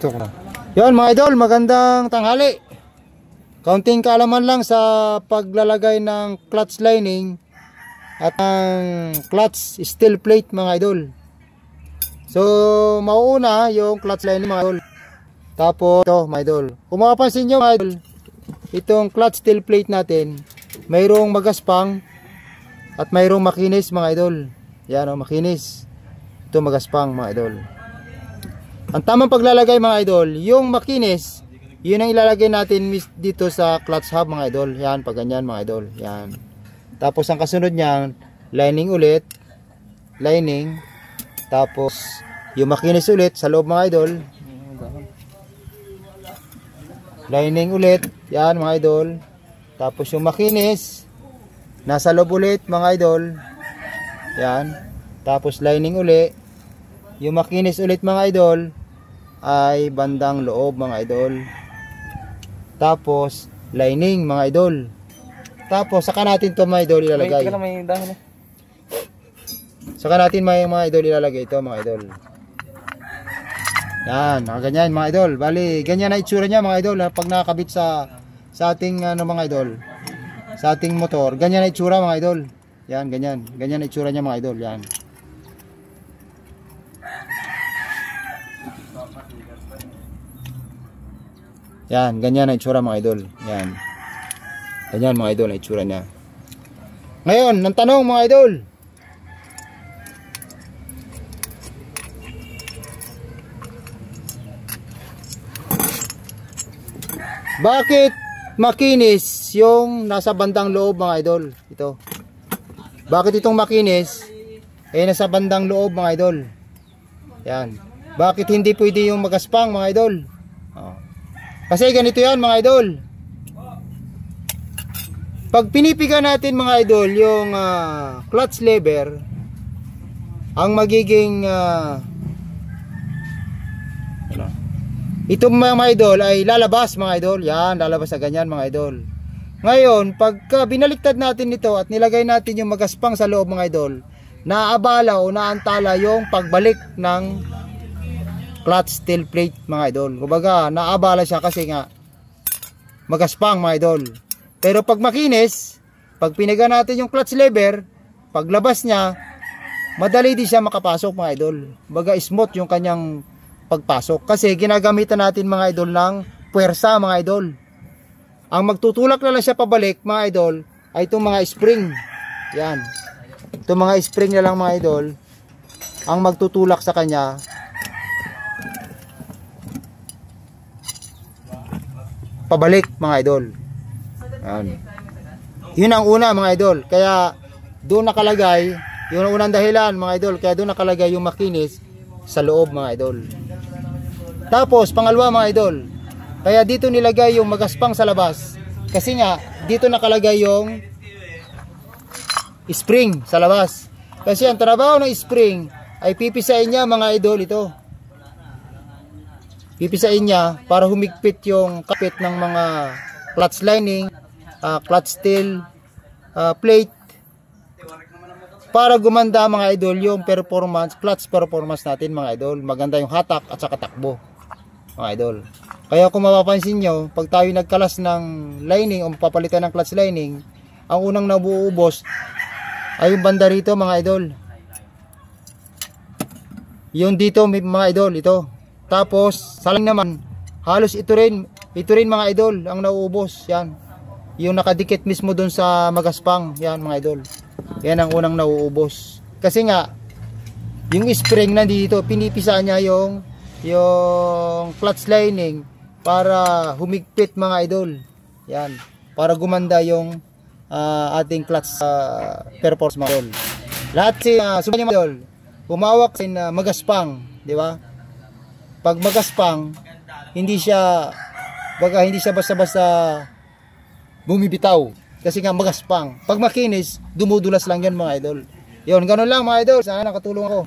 Yan mga idol, magandang tanghali. Kaunting kaalaman lang sa paglalagay ng clutch lining at ang clutch steel plate mga idol. So mauuna yung clutch lining mga idol. Tapos ito mga idol, kung makapansin nyo mga idol, itong clutch steel plate natin mayroong magaspang at mayroong makinis mga idol. Yan o, makinis. Ito magaspang mga idol. Ang tamang paglalagay mga idol, yung makinis, yun ang ilalagay natin dito sa clutch hub mga idol. Yan, pag ganyan mga idol. Yan. Tapos ang kasunod niyan, lining ulit. Lining. Tapos yung makinis ulit sa loob mga idol. Lining ulit. Yan mga idol. Tapos yung makinis nasa loob ulit mga idol. Yan. Tapos lining ulit. Yung makinis ulit mga idol ay bandang loob mga idol. Tapos lining mga idol. Tapos saka natin to mga idol ilalagay. Saka natin mga idol ilalagay ito mga idol. Yan, nakaganyan mga idol. Bali, ganyan na itsura niya mga idol pag nakakabit sa ating ano mga idol. Sa ating motor, ganyan na itsura mga idol. Yan, ganyan. Ganyan na itsura niya mga idol. Yan. Yan, ganyan ang itsura mga idol. Yan. Ganyan mga idol ang itsura niya. Ngayon, ng tanong mga idol. Bakit makinis yung nasa bandang loob mga idol? Ito. Bakit itong makinis nasa bandang loob mga idol? Yan. Bakit hindi pwede yung magaspang mga idol? Kasi ganito yan mga idol. Pag pinipiga natin mga idol yung clutch lever, ang magiging itong mga idol ay lalabas mga idol. Yan, lalabas sa ganyan mga idol. Ngayon, pagka binaliktad natin ito at nilagay natin yung magaspang sa loob mga idol, naabala o naantala yung pagbalik ng clutch steel plate mga idol. Kumbaga naabala siya kasi nga magaspang mga idol. Pero pag makinis, pag piniga natin yung clutch lever, paglabas niya madali din siya makapasok mga idol. Kumbaga smooth yung kanyang pagpasok kasi ginagamitan natin mga idol ng puwersa mga idol. Ang magtutulak na lang siya pabalik mga idol ay itong mga spring. Yan. Itong mga spring na lang mga idol ang magtutulak sa kanya pabalik mga idol. Yan. Yun ang una mga idol. Kaya doon nakalagay, yung unang dahilan mga idol, kaya doon nakalagay yung makinis sa loob mga idol. Tapos pangalawa mga idol, kaya dito nilagay yung magaspang sa labas. Kasi nga dito nakalagay yung spring sa labas. Kasi ang trabaho ng spring ay pipisain niya mga idol ito. Pipisain niya para humigpit yung kapit ng mga clutch lining, clutch steel plate para gumanda mga idol yung performance, clutch performance natin mga idol. Maganda yung hatak at saka takbo mga idol. Kaya kung mapapansin nyo, pag tayo nagkalas ng lining o papalitan ng clutch lining, ang unang nabuubos ay yung banda rito mga idol. Yung dito mga idol, ito. Tapos salang naman halos ito rin mga idol ang nauubos. Yan. Yung nakadikit mismo dun sa magaspang. Yan mga idol. Yan ang unang nauubos. Kasi nga yung spring nandito, pinipisa niya yung clutch lining para humigpit mga idol. Yan. Para gumanda yung ating clutch performance mga idol. Lahat subukan mga idol. Humawak sin magaspang, di ba? Pag magaspang, hindi siya basta-basta bumibitaw. Kasi nga magaspang. Pag makinis, dumudulas lang yan mga idol. Yun, ganun lang mga idol. Sana nakatulong ako.